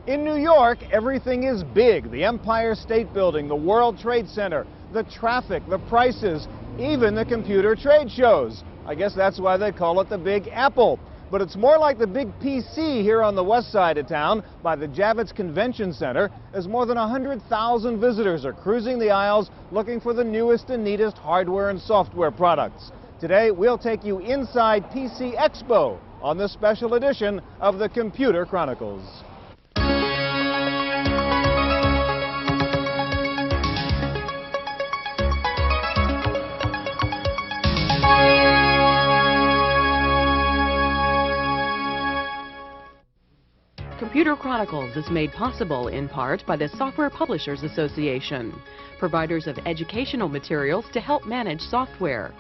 In New York, everything is big. The Empire State Building, the World Trade Center, the traffic, the prices, even the computer trade shows. I guess that's why they call it the Big Apple. But it's more like the Big PC here on the west side of town by the Javits Convention Center, as more than 100,000 visitors are cruising the aisles looking for the newest and neatest hardware and software products. Today, we'll take you inside PC Expo on this special edition of the Computer Chronicles. Computer Chronicles is made possible in part by the Software Publishers Association, providers of educational materials to help manage software.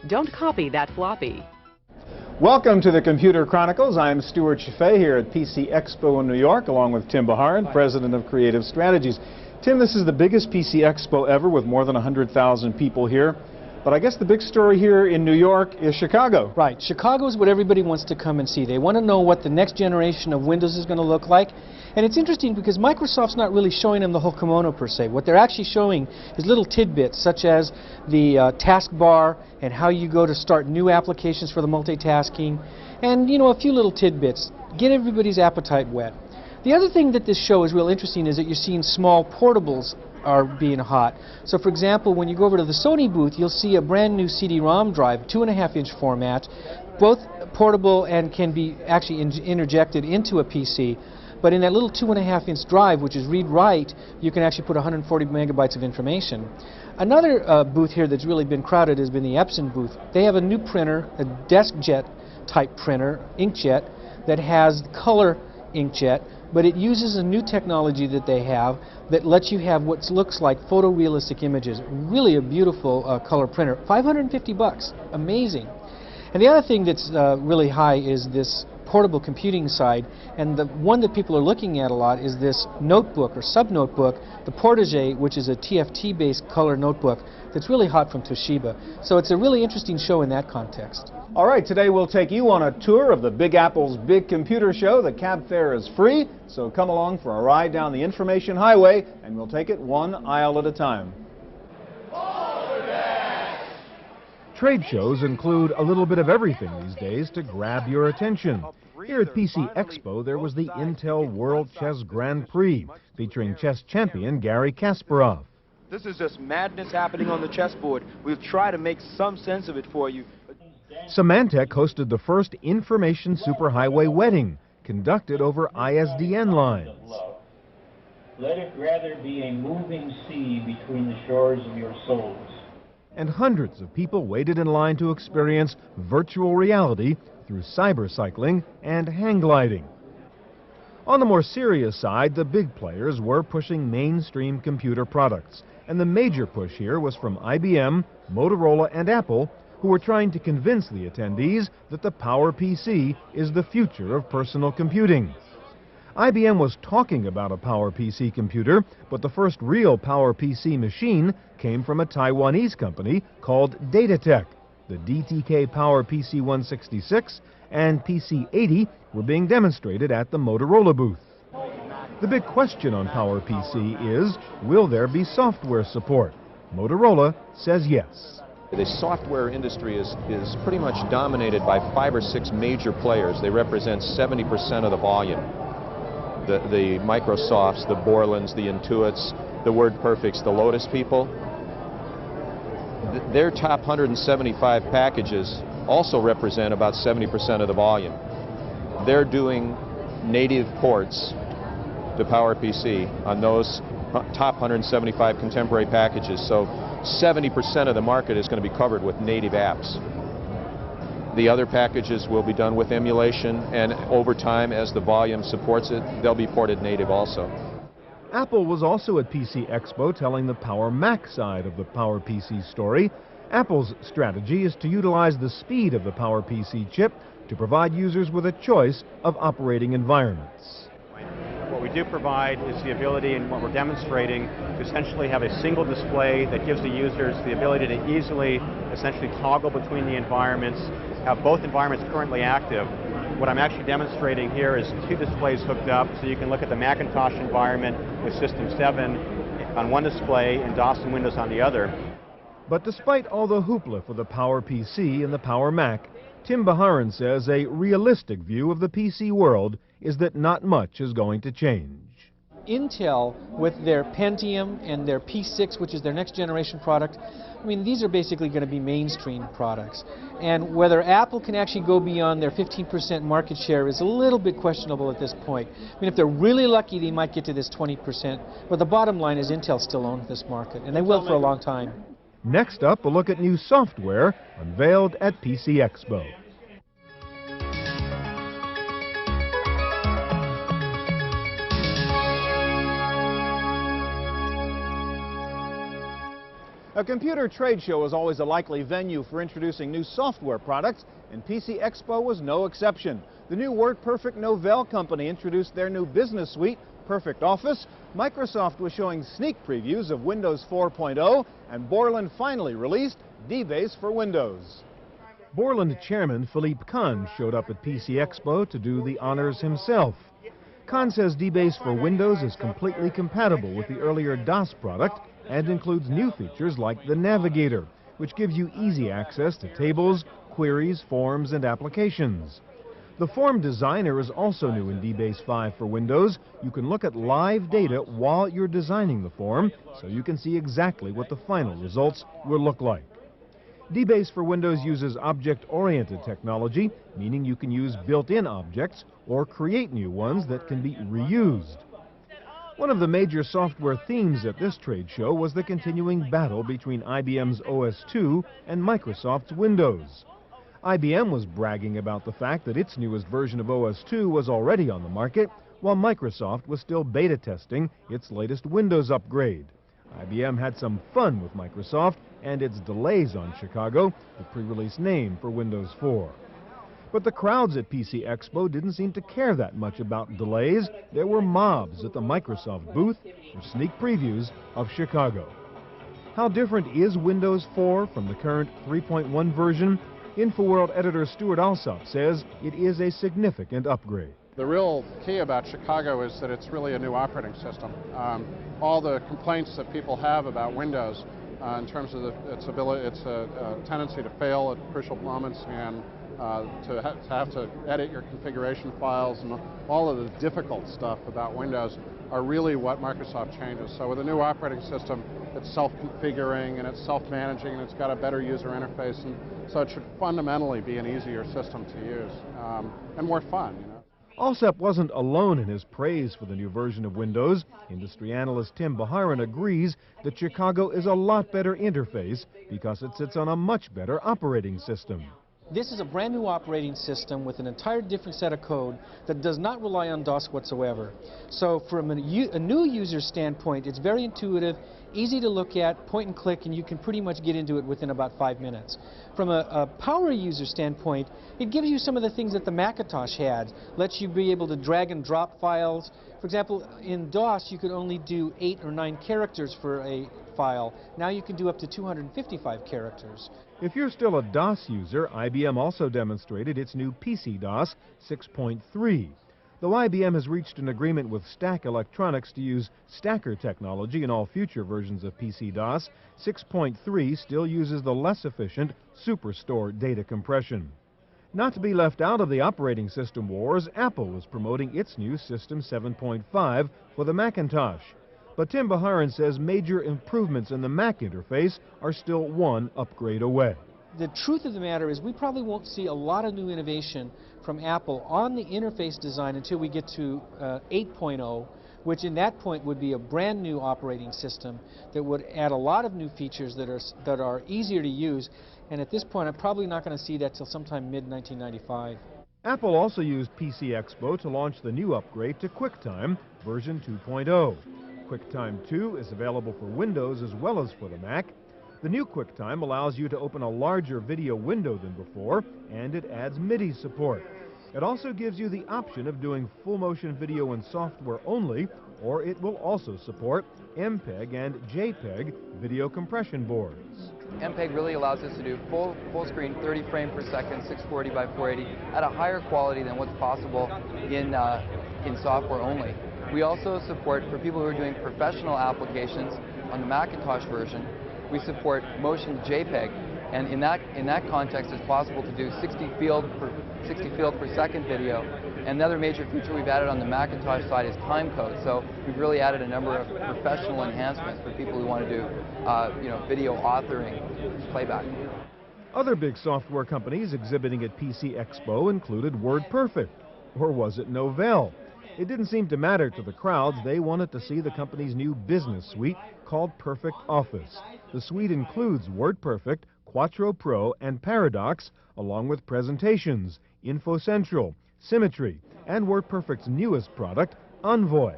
Don't copy that floppy. Welcome to the Computer Chronicles. I'm Stuart Chaffee here at PC Expo in New York, along with Tim Baharin, President of Creative Strategies. Tim, this is the biggest PC Expo ever with more than 100,000 people here. But I guess the big story here in New York is Chicago. Right. Chicago is what everybody wants to come and see. They want to know what the next generation of Windows is going to look like. And it's interesting because Microsoft's not really showing them the whole kimono per se. What they're actually showing is little tidbits such as the taskbar and how you go to start new applications for the multitasking. And, a few little tidbits. Get everybody's appetite whet. The other thing that this show is real interesting is that you're seeing small portables are being hot. So for example, when you go over to the Sony booth, you'll see a brand new CD-ROM drive, 2.5-inch format, both portable and can be actually interjected into a PC. But in that little 2.5-inch drive, which is read-write, you can actually put 140 megabytes of information. Another booth here that's really been crowded has been the Epson booth. They have a new printer, a DeskJet type printer, inkjet, that has color inkjet, but it uses a new technology that they have that lets you have what looks like photorealistic images. Really a beautiful color printer. $550, amazing. And the other thing that's really high is this portable computing side, and the one that people are looking at a lot is this notebook or sub-notebook, the Portage, which is a TFT-based color notebook that's really hot from Toshiba. So it's a really interesting show in that context. All right, today we'll take you on a tour of the Big Apple's big computer show. The cab fare is free, so come along for a ride down the information highway, and we'll take it one aisle at a time. Trade shows include a little bit of everything these days to grab your attention. Here at PC Expo, there was the Intel World Chess Grand Prix, featuring chess champion Garry Kasparov. This is just madness happening on the chessboard. We've tried to make some sense of it for you. Symantec hosted the first information superhighway wedding, conducted over ISDN lines. Let it rather be a moving sea between the shores of your souls. And hundreds of people waited in line to experience virtual reality through cybercycling and hang gliding. On the more serious side, the big players were pushing mainstream computer products, and the major push here was from IBM, Motorola, and Apple, who were trying to convince the attendees that the PowerPC is the future of personal computing. IBM was talking about a PowerPC computer, but the first real PowerPC machine came from a Taiwanese company called Datatech. The DTK PowerPC 166 and PC 80 were being demonstrated at the Motorola booth. The big question on PowerPC is, will there be software support? Motorola says yes. The software industry is pretty much dominated by 5 or 6 major players. They represent 70% of the volume. The Microsofts, the Borlands, the Intuits, the WordPerfects, the Lotus people. Their top 175 packages also represent about 70% of the volume. They're doing native ports to PowerPC on those top 175 contemporary packages. So 70% of the market is going to be covered with native apps. The other packages will be done with emulation, and over time, as the volume supports it, they'll be ported native also. Apple was also at PC Expo telling the Power Mac side of the PowerPC story. Apple's strategy is to utilize the speed of the PowerPC chip to provide users with a choice of operating environments. What we do provide is the ability, and what we're demonstrating, to essentially have a single display that gives the users the ability to easily essentially toggle between the environments, have both environments currently active, What I'm actually demonstrating here is two displays hooked up, so you can look at the Macintosh environment with System 7 on one display and DOS and Windows on the other. But despite all the hoopla for the Power PC and the Power Mac, Tim Baharin says a realistic view of the PC world is that not much is going to change. Intel, with their Pentium and their P6, which is their next generation product, I mean, these are basically going to be mainstream products. And whether Apple can actually go beyond their 15% market share is a little bit questionable at this point. I mean, if they're really lucky, they might get to this 20%. But the bottom line is Intel still owns this market, and they will for a long time. Next up, a look at new software unveiled at PC Expo. A computer trade show is always a likely venue for introducing new software products, and PC Expo was no exception. The new WordPerfect Novell company introduced their new business suite, Perfect Office. Microsoft was showing sneak previews of Windows 4.0, and Borland finally released DBase for Windows. Borland chairman Philippe Kahn showed up at PC Expo to do the honors himself. Kahn says DBase for Windows is completely compatible with the earlier DOS product and includes new features like the Navigator, which gives you easy access to tables, queries, forms, and applications. The Form Designer is also new in DBase 5 for Windows. You can look at live data while you're designing the form, so you can see exactly what the final results will look like. DBase for Windows uses object-oriented technology, meaning you can use built-in objects or create new ones that can be reused. One of the major software themes at this trade show was the continuing battle between IBM's OS/2 and Microsoft's Windows. IBM was bragging about the fact that its newest version of OS/2 was already on the market, while Microsoft was still beta testing its latest Windows upgrade. IBM had some fun with Microsoft and its delays on Chicago, the pre-release name for Windows 4. But the crowds at PC Expo didn't seem to care that much about delays. There were mobs at the Microsoft booth for sneak previews of Chicago. How different is Windows 4 from the current 3.1 version? InfoWorld editor Stuart Alsop says it is a significant upgrade. The real key about Chicago is that it's really a new operating system. All the complaints that people have about Windows in terms of its tendency to fail at crucial moments and to have to edit your configuration files and all of the difficult stuff about Windows are really what Microsoft changes. So with a new operating system, it's self-configuring and it's self-managing and it's got a better user interface, and so it should fundamentally be an easier system to use and more fun. Alsop wasn't alone in his praise for the new version of Windows. Industry analyst Tim Baharin agrees that Chicago is a lot better interface because it sits on a much better operating system. This is a brand new operating system with an entire different set of code that does not rely on DOS whatsoever. So from a new user standpoint, it's very intuitive, easy to look at, point and click, and you can pretty much get into it within about 5 minutes. From a power user standpoint, it gives you some of the things that the Macintosh had. Lets you be able to drag and drop files. For example, in DOS, you could only do 8 or 9 characters for a file. Now you can do up to 255 characters. If you're still a DOS user, IBM also demonstrated its new PC-DOS 6.3. Though IBM has reached an agreement with Stack Electronics to use stacker technology in all future versions of PC-DOS, 6.3 still uses the less efficient Superstore data compression. Not to be left out of the operating system wars, Apple is promoting its new System 7.5 for the Macintosh. But Tim Baharin says major improvements in the Mac interface are still one upgrade away. The truth of the matter is we probably won't see a lot of new innovation from Apple on the interface design until we get to 8.0, which in that point would be a brand new operating system that would add a lot of new features that are easier to use. And at this point, I'm probably not going to see that till sometime mid-1995. Apple also used PC Expo to launch the new upgrade to QuickTime version 2.0. QuickTime 2 is available for Windows as well as for the Mac. The new QuickTime allows you to open a larger video window than before, and it adds MIDI support. It also gives you the option of doing full-motion video in software only, or it will also support MPEG and JPEG video compression boards. MPEG really allows us to do full screen, 30 frame per second, 640 by 480, at a higher quality than what's possible in software only. We also support, for people who are doing professional applications on the Macintosh version, we support motion JPEG, and in that context it's possible to do 60 field per second video. Another major feature we've added on the Macintosh side is timecode, so we've really added a number of professional enhancements for people who want to do video authoring, playback. Other big software companies exhibiting at PC Expo included WordPerfect, or was it Novell? It didn't seem to matter to the crowds. They wanted to see the company's new business suite called Perfect Office. The suite includes WordPerfect, Quattro Pro, and Paradox, along with presentations, InfoCentral, Symmetry, and WordPerfect's newest product, Envoy.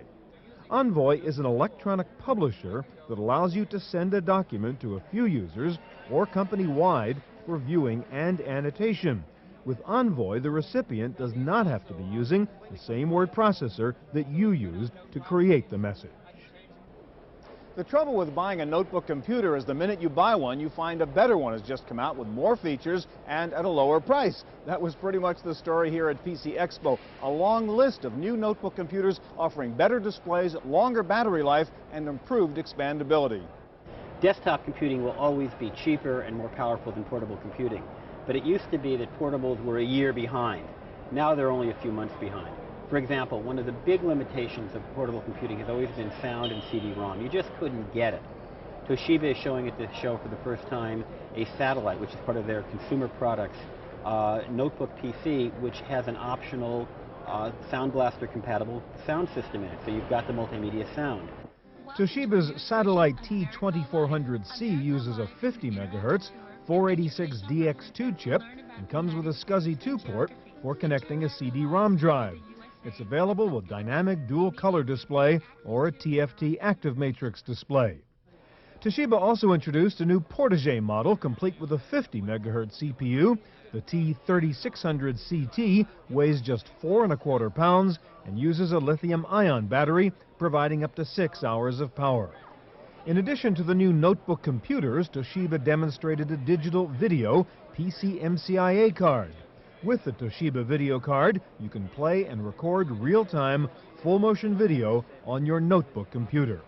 Envoy is an electronic publisher that allows you to send a document to a few users or company-wide for viewing and annotation. With Envoy, the recipient does not have to be using the same word processor that you used to create the message. The trouble with buying a notebook computer is the minute you buy one, you find a better one has just come out with more features and at a lower price. That was pretty much the story here at PC Expo. A long list of new notebook computers offering better displays, longer battery life, and improved expandability. Desktop computing will always be cheaper and more powerful than portable computing. But it used to be that portables were a year behind. Now they're only a few months behind. For example, one of the big limitations of portable computing has always been sound and CD-ROM. You just couldn't get it. Toshiba is showing at this show for the first time a satellite, which is part of their consumer products, notebook PC, which has an optional Sound Blaster compatible sound system in it. So you've got the multimedia sound. Toshiba's Satellite T2400C uses a 50 MHz 486DX2 chip and comes with a SCSI 2 port for connecting a CD-ROM drive. It's available with dynamic dual color display or a TFT active matrix display. Toshiba also introduced a new Portagee model complete with a 50 MHz CPU. The T3600CT weighs just 4¼ pounds and uses a lithium-ion battery, providing up to 6 hours of power. In addition to the new notebook computers, Toshiba demonstrated a digital video PC-MCIA card. With the Toshiba video card, you can play and record real-time, full-motion video on your notebook computer.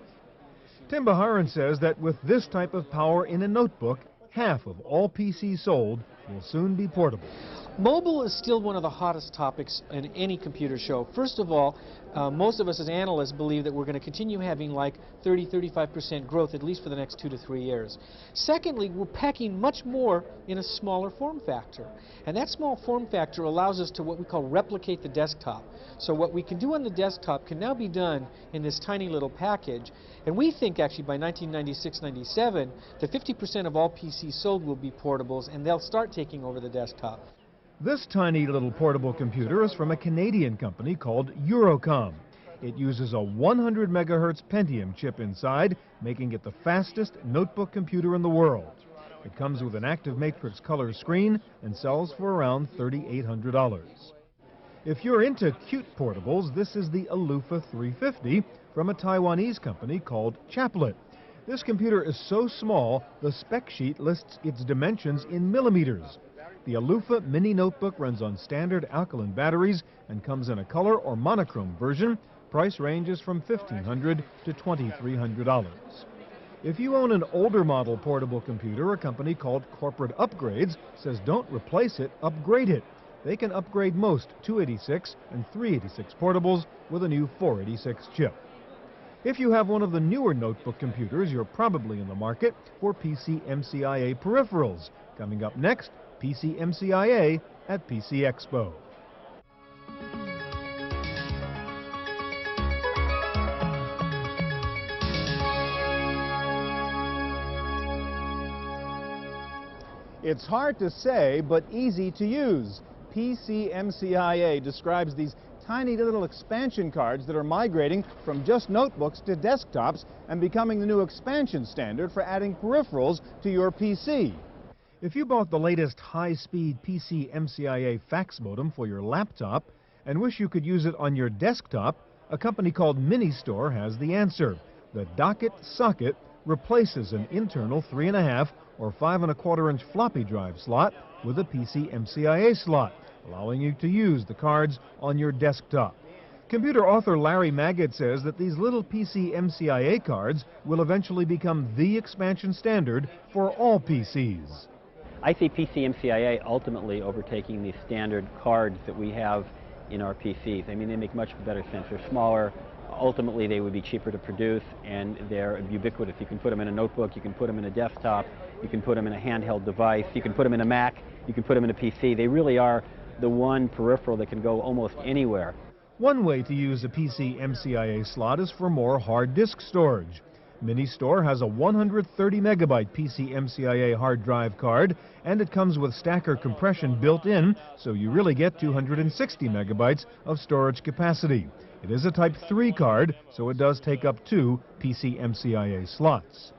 Tim Baharan says that with this type of power in a notebook, half of all PCs sold will soon be portable. Mobile is still one of the hottest topics in any computer show. First of all, most of us as analysts believe that we're going to continue having like 30–35% growth at least for the next 2 to 3 years. Secondly, we're packing much more in a smaller form factor. And that small form factor allows us to what we call replicate the desktop. So what we can do on the desktop can now be done in this tiny little package. And we think actually by 1996–97 that 50% of all PCs sold will be portables, and they'll start taking over the desktop. This tiny little portable computer is from a Canadian company called Eurocom. It uses a 100 MHz Pentium chip inside, making it the fastest notebook computer in the world. It comes with an active matrix color screen and sells for around $3,800. If you're into cute portables, this is the Alufa 350 from a Taiwanese company called Chaplet. This computer is so small, the spec sheet lists its dimensions in millimeters. The Alufa Mini Notebook runs on standard alkaline batteries and comes in a color or monochrome version. Price ranges from $1,500 to $2,300. If you own an older model portable computer, a company called Corporate Upgrades says don't replace it, upgrade it. They can upgrade most 286 and 386 portables with a new 486 chip. If you have one of the newer notebook computers, you're probably in the market for PC-MCIA peripherals. Coming up next, PC-MCIA at PC Expo. It's hard to say, but easy to use. PC-MCIA describes these tiny little expansion cards that are migrating from just notebooks to desktops and becoming the new expansion standard for adding peripherals to your PC. If you bought the latest high-speed PC-MCIA fax modem for your laptop and wish you could use it on your desktop, a company called Ministore has the answer. The Docket Socket replaces an internal 3.5 or 5¼ inch floppy drive slot with a PC MCIA slot, allowing you to use the cards on your desktop. Computer author Larry Maggett says that these little PC MCIA cards will eventually become the expansion standard for all PCs. I see PC MCIA ultimately overtaking the standard cards that we have in our PCs. I mean, they make much better sense. They're smaller. Ultimately, they would be cheaper to produce, and they're ubiquitous. You can put them in a notebook, you can put them in a desktop, you can put them in a handheld device, you can put them in a Mac, you can put them in a PC. They really are the one peripheral that can go almost anywhere. One way to use a PC MCIA slot is for more hard disk storage. Ministore has a 130 megabyte PC MCIA hard drive card, and it comes with stacker compression built in, so you really get 260 megabytes of storage capacity. It is a Type 3 card, so it does take up 2 PC MCIA slots.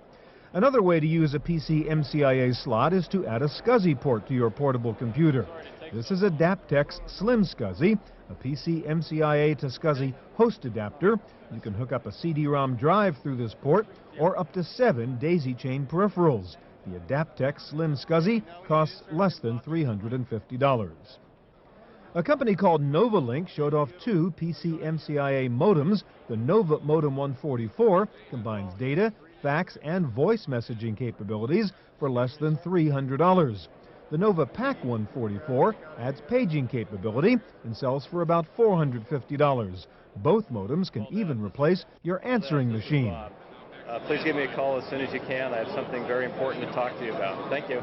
Another way to use a PC MCIA slot is to add a SCSI port to your portable computer. This is a Daptex Slim SCSI, a PC MCIA to SCSI host adapter. You can hook up a CD-ROM drive through this port, or up to 7 daisy-chain peripherals. The Adaptex Slim SCSI costs less than $350. A company called NovaLink showed off 2 PC MCIA modems. The Nova Modem 144 combines data, fax, and voice messaging capabilities for less than $300. The Nova Pack 144 adds paging capability and sells for about $450. Both modems can even replace your answering machine. Please give me a call as soon as you can. I have something very important to talk to you about. Thank you.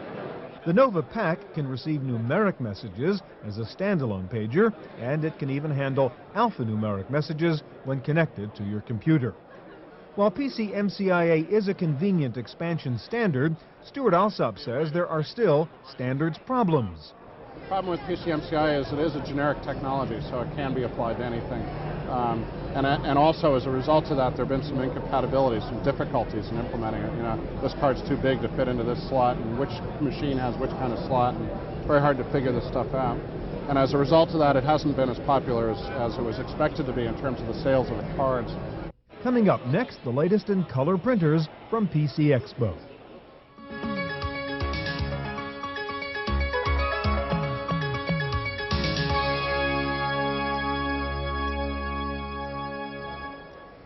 The Nova Pack can receive numeric messages as a standalone pager, and it can even handle alphanumeric messages when connected to your computer. While PC MCIA is a convenient expansion standard, Stuart Alsop says there are still standards problems. The problem with PC MCIA is it is a generic technology, so it can be applied to anything. And also, as a result of that, there have been some incompatibilities, some difficulties in implementing it. You know, this card's too big to fit into this slot, and which machine has which kind of slot, and it's very hard to figure this stuff out. And as a result of that, it hasn't been as popular as it was expected to be in terms of the sales of the cards. Coming up next, the latest in color printers from PC Expo.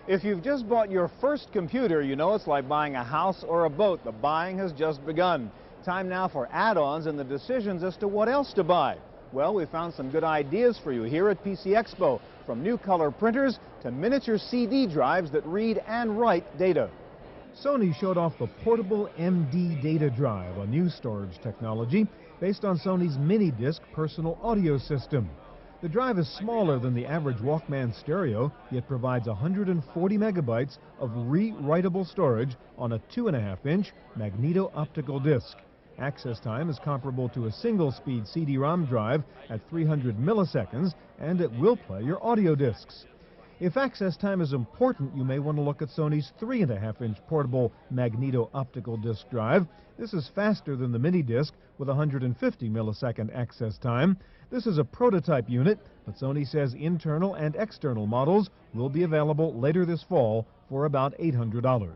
If you've just bought your first computer, you know it's like buying a house or a boat. The buying has just begun. Time now for add-ons and the decisions as to what else to buy. Well, we found some good ideas for you here at PC Expo, from new color printers to miniature CD drives that read and write data. Sony showed off the portable MD data drive, a new storage technology based on Sony's mini-disc personal audio system. The drive is smaller than the average Walkman stereo, yet provides 140 megabytes of rewritable storage on a 2.5-inch magneto-optical disc. Access time is comparable to a single-speed CD-ROM drive at 300 milliseconds, and it will play your audio discs. If access time is important, you may want to look at Sony's 3.5-inch portable magneto-optical disc drive. This is faster than the mini-disc with 150 millisecond access time. This is a prototype unit, but Sony says internal and external models will be available later this fall for about $800.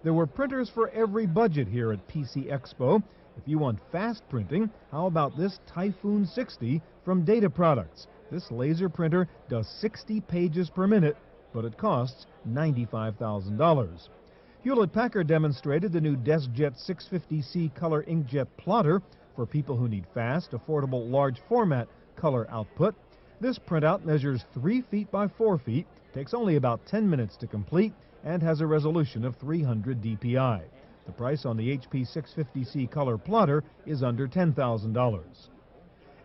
There were printers for every budget here at PC Expo. If you want fast printing, how about this Typhoon 60 from Data Products? This laser printer does 60 pages per minute, but it costs $95,000. Hewlett-Packard demonstrated the new DeskJet 650C color inkjet plotter for people who need fast, affordable, large format color output. This printout measures 3 feet by 4 feet, takes only about 10 minutes to complete, and has a resolution of 300 dpi. The price on the HP 650C color plotter is under $10,000.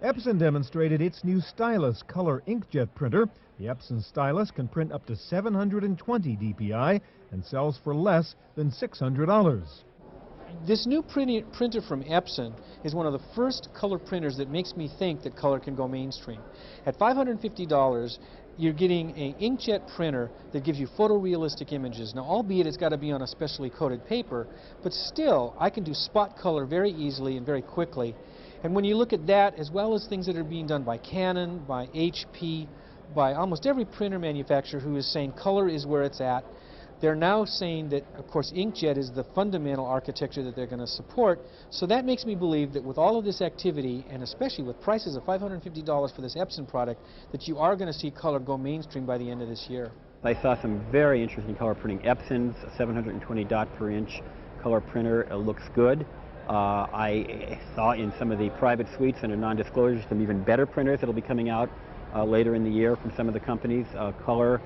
Epson demonstrated its new Stylus color inkjet printer. The Epson Stylus can print up to 720 dpi and sells for less than $600. This new printer from Epson is one of the first color printers that makes me think that color can go mainstream. At $550, you're getting an inkjet printer that gives you photorealistic images. Now, albeit it's got to be on a specially coated paper, but still, I can do spot color very easily and very quickly. And when you look at that, as well as things that are being done by Canon, by HP, by almost every printer manufacturer who is saying color is where it's at, They're now saying that, of course, inkjet is the fundamental architecture that they're going to support. So that makes me believe that with all of this activity, and especially with prices of $550 for this Epson product, that you are going to see color go mainstream by the end of this year. I saw some very interesting color printing. Epson's 720 dot per inch color printer looks good. I saw in some of the private suites and non-disclosures some even better printers that will be coming out later in the year from some of the companies. Color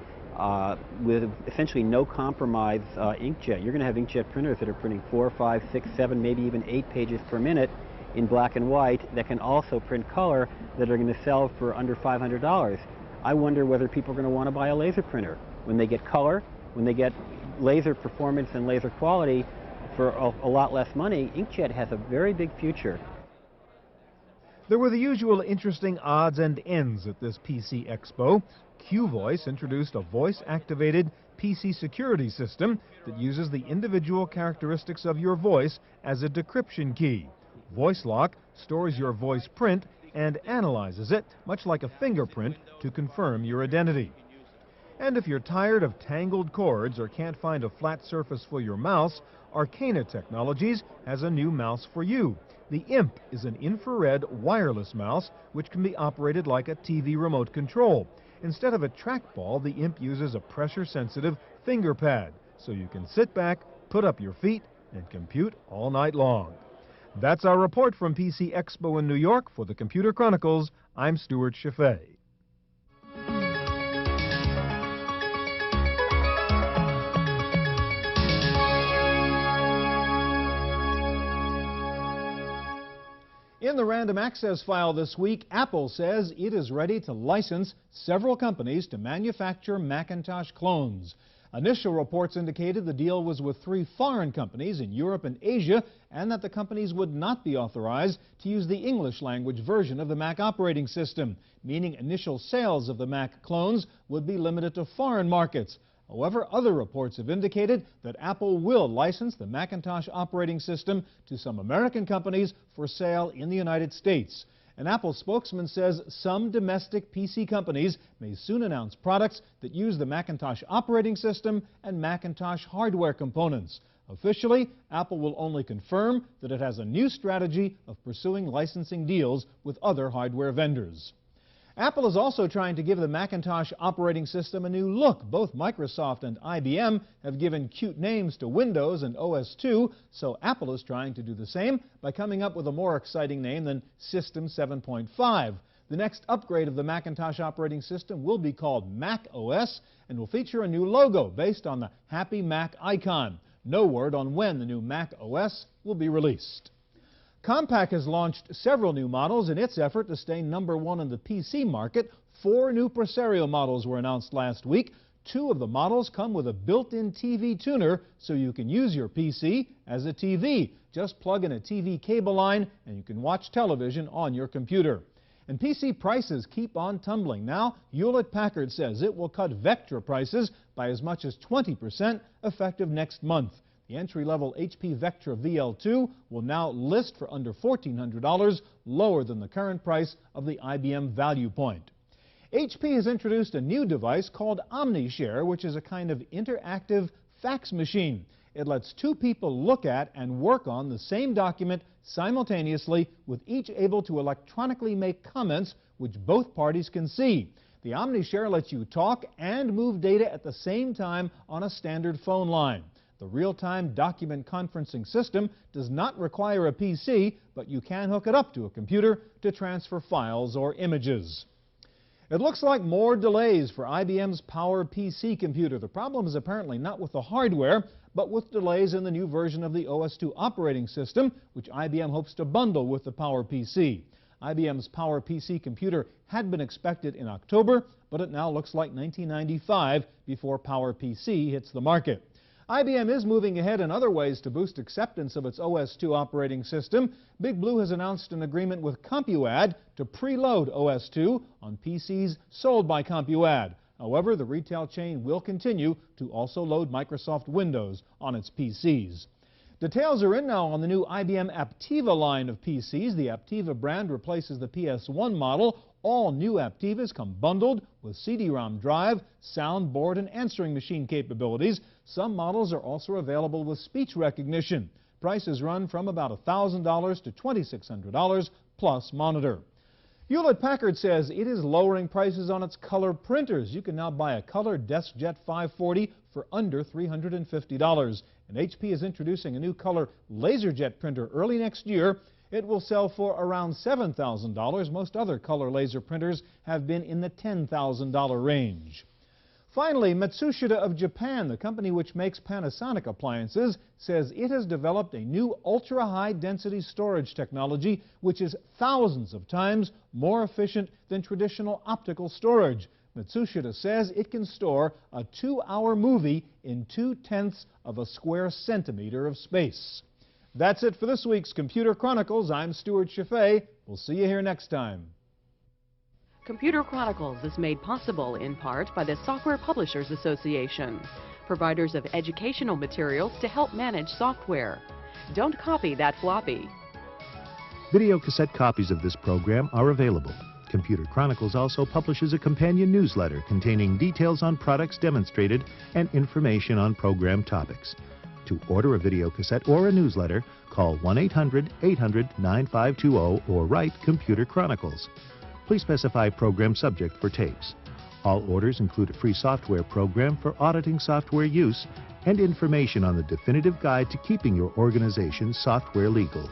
with essentially no compromise inkjet. You're going to have inkjet printers that are printing 4, 5, 6, 7, maybe even 8 pages per minute in black and white that can also print color that are going to sell for under $500. I wonder whether people are going to want to buy a laser printer. When they get color, when they get laser performance and laser quality for a lot less money, inkjet has a very big future. There were the usual interesting odds and ends at this PC Expo. Q-Voice introduced a voice-activated PC security system that uses the individual characteristics of your voice as a decryption key. VoiceLock stores your voice print and analyzes it, much like a fingerprint, to confirm your identity. And if you're tired of tangled cords or can't find a flat surface for your mouse, Arcana Technologies has a new mouse for you. The IMP is an infrared wireless mouse which can be operated like a TV remote control. Instead of a trackball, the IMP uses a pressure-sensitive finger pad, so you can sit back, put up your feet, and compute all night long. That's our report from PC Expo in New York. For the Computer Chronicles, I'm Stuart Chaffee. In the random access file this week, Apple says it is ready to license several companies to manufacture Macintosh clones. Initial reports indicated the deal was with 3 foreign companies in Europe and Asia, and that the companies would not be authorized to use the English language version of the Mac operating system, meaning initial sales of the Mac clones would be limited to foreign markets. However, other reports have indicated that Apple will license the Macintosh operating system to some American companies for sale in the United States. An Apple spokesman says some domestic PC companies may soon announce products that use the Macintosh operating system and Macintosh hardware components. Officially, Apple will only confirm that it has a new strategy of pursuing licensing deals with other hardware vendors. Apple is also trying to give the Macintosh operating system a new look. Both Microsoft and IBM have given cute names to Windows and OS/2, so Apple is trying to do the same by coming up with a more exciting name than System 7.5. The next upgrade of the Macintosh operating system will be called Mac OS and will feature a new logo based on the Happy Mac icon. No word on when the new Mac OS will be released. Compaq has launched several new models in its effort to stay #1 in the PC market. 4 new Presario models were announced last week. 2 of the models come with a built-in TV tuner, so you can use your PC as a TV. Just plug in a TV cable line and you can watch television on your computer. And PC prices keep on tumbling. Now, Hewlett-Packard says it will cut Vectra prices by as much as 20% effective next month. The entry-level HP Vectra VL2 will now list for under $1,400, lower than the current price of the IBM Value Point. HP has introduced a new device called OmniShare, which is a kind of interactive fax machine. It lets 2 people look at and work on the same document simultaneously, with each able to electronically make comments which both parties can see. The OmniShare lets you talk and move data at the same time on a standard phone line. The real-time document conferencing system does not require a PC, but you can hook it up to a computer to transfer files or images. It looks like more delays for IBM's Power PC computer. The problem is apparently not with the hardware, but with delays in the new version of the OS/2 operating system, which IBM hopes to bundle with the Power PC. IBM's Power PC computer had been expected in October, but it now looks like 1995 before Power PC hits the market. IBM is moving ahead in other ways to boost acceptance of its OS/2 operating system. Big Blue has announced an agreement with CompuAdd to preload OS/2 on PCs sold by CompuAdd. However, the retail chain will continue to also load Microsoft Windows on its PCs. Details are in now on the new IBM Aptiva line of PCs. The Aptiva brand replaces the PS1 model. All new Aptivas come bundled with CD-ROM drive, soundboard, and answering machine capabilities. Some models are also available with speech recognition. Prices run from about $1,000 to $2,600 plus monitor. Hewlett-Packard says it is lowering prices on its color printers. You can now buy a color DeskJet 540 for under $350. And HP is introducing a new color LaserJet printer early next year. It will sell for around $7,000. Most other color laser printers have been in the $10,000 range. Finally, Matsushita of Japan, the company which makes Panasonic appliances, says it has developed a new ultra-high density storage technology which is thousands of times more efficient than traditional optical storage. Matsushita says it can store a 2-hour movie in 2/10 of a square centimeter of space. That's it for this week's Computer Chronicles. I'm Stuart Chaffee. We'll see you here next time. Computer Chronicles is made possible in part by the Software Publishers Association, providers of educational materials to help manage software. Don't copy that floppy. Video cassette copies of this program are available. Computer Chronicles also publishes a companion newsletter containing details on products demonstrated and information on program topics. To order a video cassette or a newsletter, call 1-800-800-9520 or write Computer Chronicles. Please specify program subject for tapes. All orders include a free software program for auditing software use and information on the definitive guide to keeping your organization's software legal.